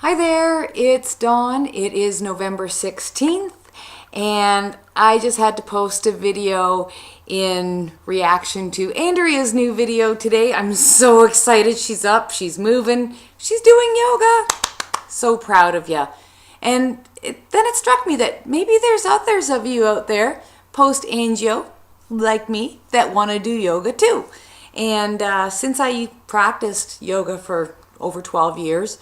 Hi there, it's Dawn. It is November 16th and I just had to post a video in reaction to Andrea's new video today. I'm so excited. She's up, she's moving, she's doing yoga. So proud of you. And then it struck me that maybe there's others of you out there post-angio like me that want to do yoga too. And since I practiced yoga for over 12 years,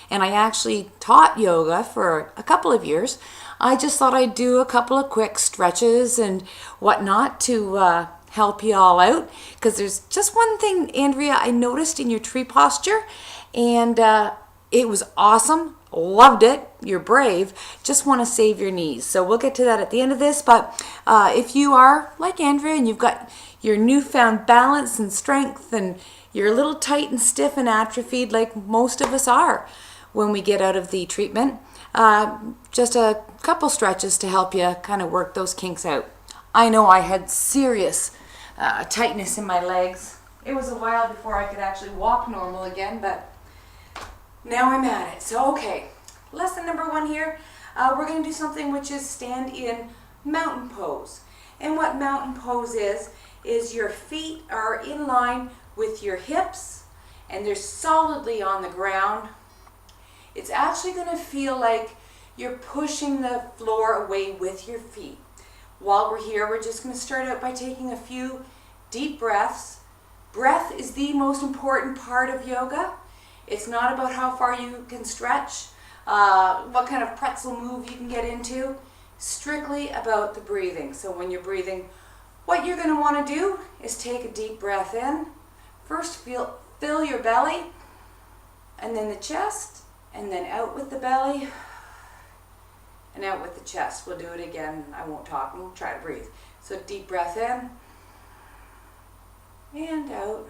and I actually taught yoga for a couple of years, I just thought I'd do a couple of quick stretches and whatnot to help you all out. Because there's just one thing, Andrea, I noticed in your tree posture, and it was awesome. Loved it. You're brave. Just want to save your knees. So we'll get to that at the end of this. But if you are like Andrea and you've got your newfound balance and strength and you're a little tight and stiff and atrophied like most of us are when we get out of the treatment, just a couple stretches to help you kind of work those kinks out. I know I had serious tightness in my legs. It was a while before I could actually walk normal again, but now I'm at it. So, okay, lesson number 1 here. We're going to do something which is stand in mountain pose. And what mountain pose is your feet are in line with your hips and they're solidly on the ground. It's actually going to feel like you're pushing the floor away with your feet. While we're here, we're just going to start out by taking a few deep breaths. Breath is the most important part of yoga. It's not about how far you can stretch, what kind of pretzel move you can get into. Strictly about the breathing. So when you're breathing, what you're going to want to do is take a deep breath in. First, fill your belly, and then the chest, and then out with the belly, and out with the chest. We'll do it again. I won't talk. We'll try to breathe. So deep breath in, and out.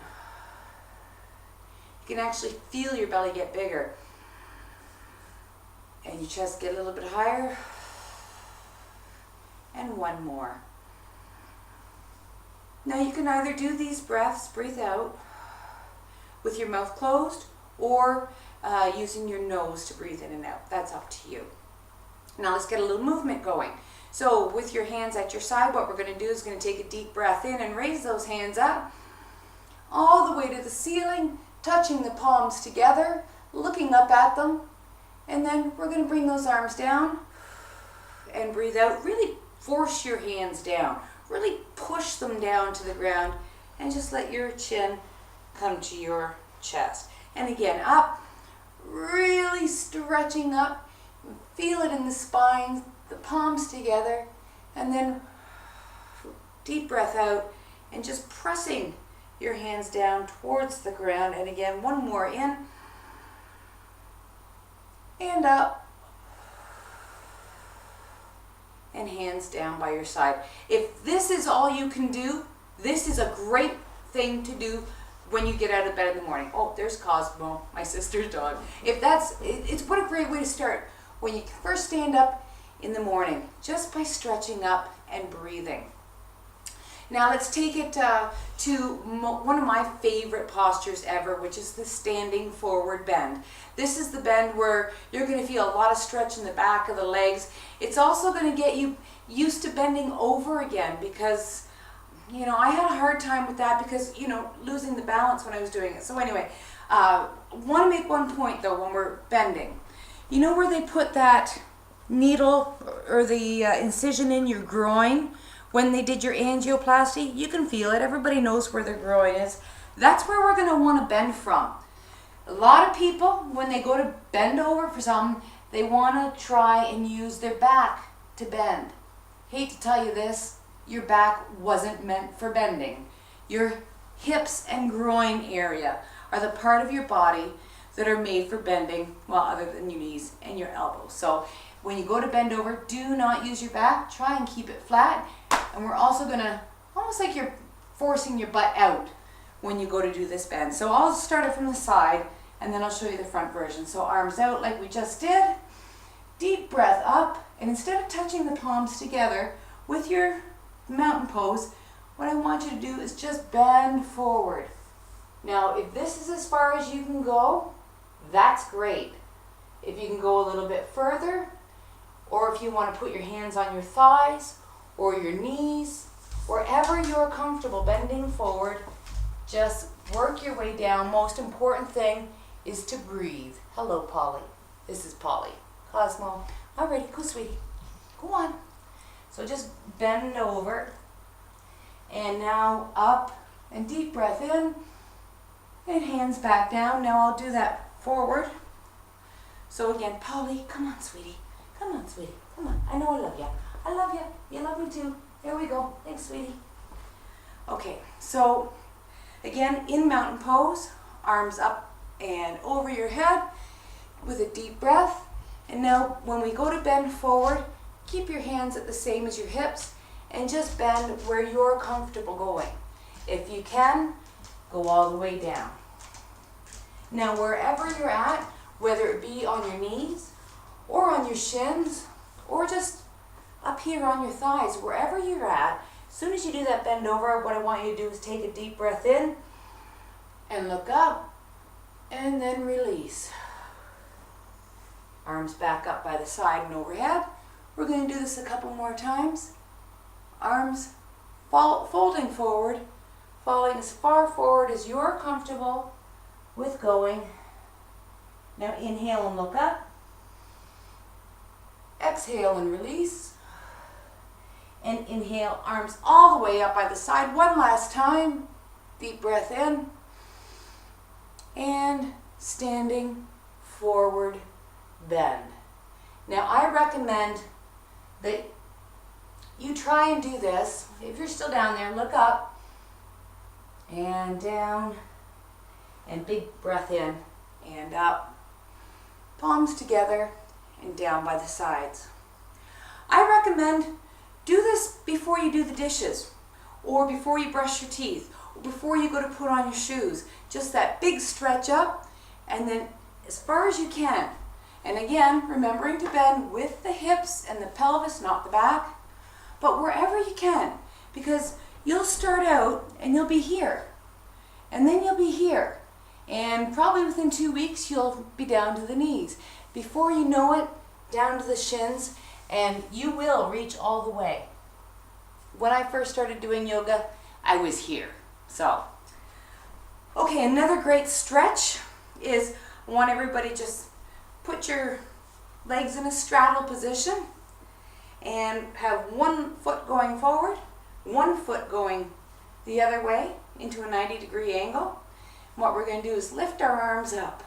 You can actually feel your belly get bigger, and your chest get a little bit higher, and one more. Now you can either do these breaths, breathe out, with your mouth closed, or using your nose to breathe in and out. That's up to you. Now let's get a little movement going. So with your hands at your side, what we're going to do is going to take a deep breath in and raise those hands up all the way to the ceiling, touching the palms together, looking up at them, and then we're going to bring those arms down and breathe out. Really force your hands down. Really push them down to the ground and just let your chin come to your chest. And again, up, really stretching up. Feel it in the spine, the palms together, and then deep breath out and just pressing your hands down towards the ground. And again, one more in and up. And hands down by your side. If this is all you can do, this is a great thing to do when you get out of bed in the morning. Oh, there's Cosmo, my sister's dog. It's what a great way to start when you first stand up in the morning, just by stretching up and breathing. Now let's take it to one of my favorite postures ever, which is the standing forward bend. This is the bend where you're going to feel a lot of stretch in the back of the legs. It's also going to get you used to bending over again because, I had a hard time with that because, losing the balance when I was doing it. So anyway, want to make one point though when we're bending. You know where they put that needle or the incision in your groin? When they did your angioplasty, you can feel it. Everybody knows where their groin is. That's where we're going to want to bend from. A lot of people, when they go to bend over for something, they want to try and use their back to bend. Hate to tell you this, your back wasn't meant for bending. Your hips and groin area are the part of your body that are made for bending, well, other than your knees and your elbows. So when you go to bend over, do not use your back. Try and keep it flat. And we're also going to, almost like you're forcing your butt out when you go to do this bend. So I'll start it from the side and then I'll show you the front version. So arms out like we just did. Deep breath up. And instead of touching the palms together with your mountain pose, what I want you to do is just bend forward. Now, if this is as far as you can go, that's great. if you can go a little bit further, or if you want to put your hands on your thighs or your knees, wherever you're comfortable bending forward, just work your way down. Most important thing is to breathe. Hello, Polly. This is Polly. Cosmo. Alrighty, go, sweetie. Go on. So just bend over. And now up and deep breath in. And hands back down. Now I'll do that forward. So again, Polly, come on, sweetie. Come on, sweetie. Come on. I know I love you. I love you. You love me too. There we go. Thanks, sweetie. Okay, so again, in mountain pose, arms up and over your head with a deep breath. And now when we go to bend forward, keep your hands at the same as your hips and just bend where you're comfortable going. If you can, go all the way down. Now wherever you're at, whether it be on your knees or on your shins or just up here on your thighs, wherever you're at, as soon as you do that bend over, what I want you to do is take a deep breath in and look up and then release. Arms back up by the side and overhead. We're going to do this a couple more times. Arms folding forward, falling as far forward as you're comfortable with going. Now inhale and look up. Exhale and release. And inhale, arms all the way up by the side. One last time. Deep breath in. And standing forward bend. Now I recommend that you try and do this. If you're still down there, look up and down and big breath in and up. Palms together and down by the sides. I recommend do this before you do the dishes or before you brush your teeth or before you go to put on your shoes. Just that big stretch up and then as far as you can. And again, remembering to bend with the hips and the pelvis, not the back, but wherever you can, because you'll start out and you'll be here, and then you'll be here, and probably within 2 weeks you'll be down to the knees. Before you know it, down to the shins, and you will reach all the way. When I first started doing yoga, I was here. So, okay, another great stretch is I want everybody just put your legs in a straddle position and have one foot going forward, one foot going the other way into a 90-degree angle. And what we're going to do is lift our arms up.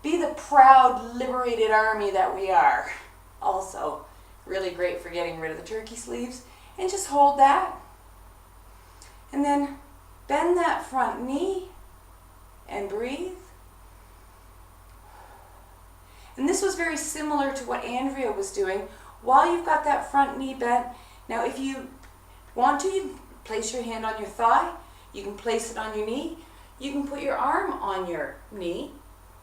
Be the proud, liberated army that we are. Also, really great for getting rid of the turkey sleeves. And just hold that. And then bend that front knee and breathe. And this was very similar to what Andrea was doing. While you've got that front knee bent, now if you want to, you can place your hand on your thigh, you can place it on your knee, you can put your arm on your knee,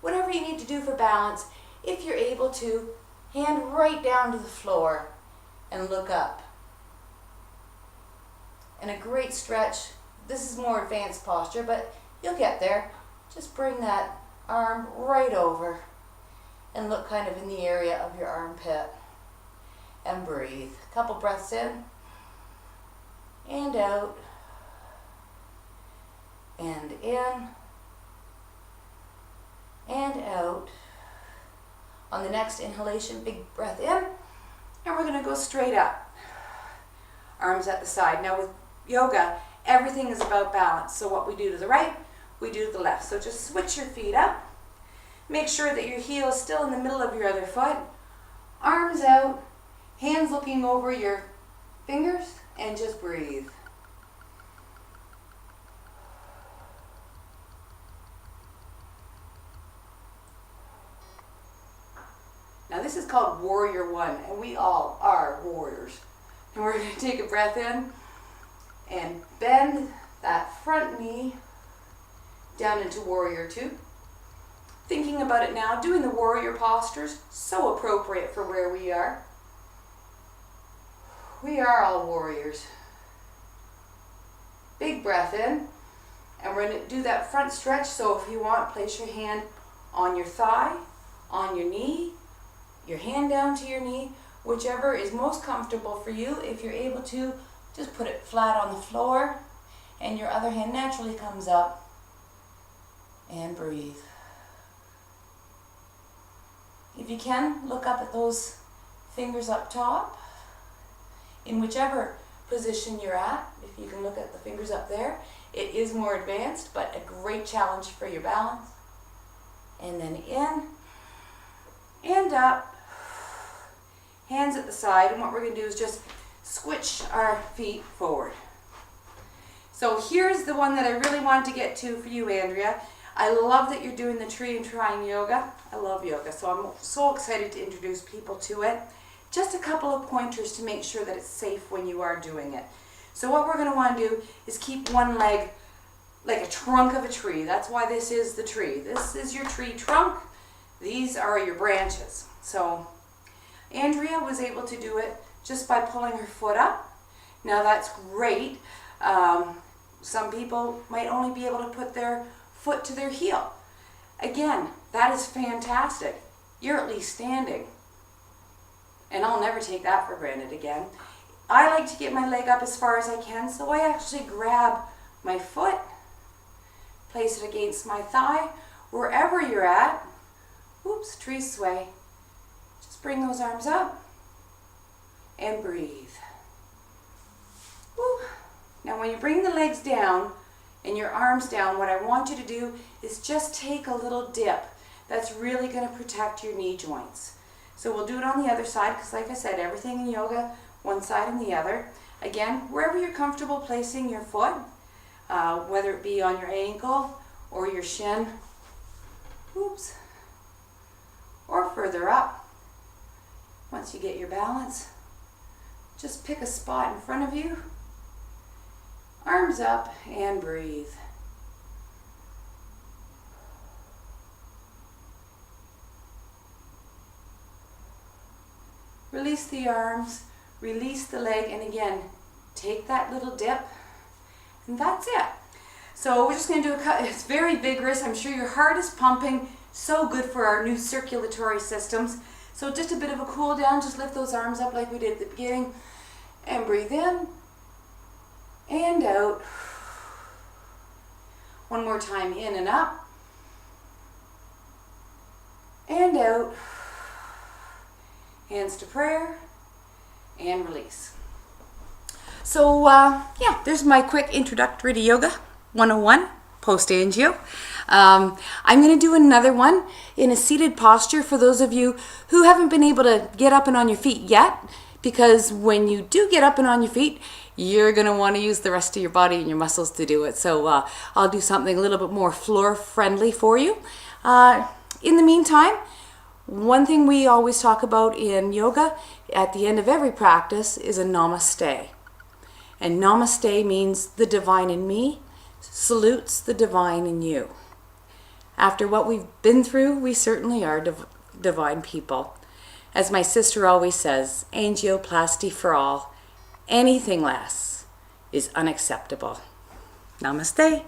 whatever you need to do for balance. If you're able to, hand right down to the floor and look up. And a great stretch. This is more advanced posture, but you'll get there. Just bring that arm right over and look kind of in the area of your armpit and breathe. A couple breaths in and out and in and out. On the next inhalation, big breath in, and we're going to go straight up. Arms at the side. Now with yoga, everything is about balance. So what we do to the right, we do to the left. So just switch your feet up. Make sure that your heel is still in the middle of your other foot. Arms out, hands looking over your fingers, and just breathe. Now this is called Warrior One, and we all are warriors. And we're going to take a breath in and bend that front knee down into Warrior Two. Thinking about it now, doing the warrior postures, so appropriate for where we are. We are all warriors. Big breath in, and we're going to do that front stretch. So if you want, place your hand on your thigh on your knee, your hand down to your knee, whichever is most comfortable for you. If you're able to, just put it flat on the floor, and your other hand naturally comes up, and breathe. If you can, look up at those fingers up top, in whichever position you're at. If you can look at the fingers up there, it is more advanced, but a great challenge for your balance. And then in and up, hands at the side, and what we're going to do is just switch our feet forward. So here's the one that I really wanted to get to for you, Andrea. I love that you're doing the tree and trying yoga. I love yoga, so I'm so excited to introduce people to it. Just a couple of pointers to make sure that it's safe when you are doing it. So what we're going to want to do is keep one leg like a trunk of a tree. That's why this is the tree. This is your tree trunk. These are your branches. So Andrea was able to do it just by pulling her foot up. Now that's great. Some people might only be able to put their foot to their heel. Again, that is fantastic. You're at least standing. And I'll never take that for granted again. I like to get my leg up as far as I can, so I actually grab my foot, place it against my thigh, wherever you're at. Oops, tree sway. Just bring those arms up and breathe. Woo. Now when you bring the legs down and your arms down, what I want you to do is just take a little dip. That's really going to protect your knee joints. So we'll do it on the other side, because like I said, everything in yoga, one side and the other. Again, wherever you're comfortable placing your foot, whether it be on your ankle or your shin, oops, or further up. Once you get your balance, just pick a spot in front of you, arms up, and breathe. Release the arms, release the leg, and again, take that little dip, and that's it. So we're just going to do it's very vigorous. I'm sure your heart is pumping, so good for our new circulatory systems. So just a bit of a cool down, just lift those arms up like we did at the beginning, and breathe in, and out. One more time, in and up, and out. Hands to prayer, and release. So yeah, there's my quick introductory to yoga 101 post-angio. I'm going to do another one in a seated posture for those of you who haven't been able to get up and on your feet yet, because when you do get up and on your feet, you're going to want to use the rest of your body and your muscles to do it. So I'll do something a little bit more floor friendly for you. In the meantime, one thing we always talk about in yoga at the end of every practice is a namaste. And namaste means the divine in me salutes the divine in you. After what we've been through, we certainly are divine people. As my sister always says, angioplasty for all. Anything less is unacceptable. Namaste.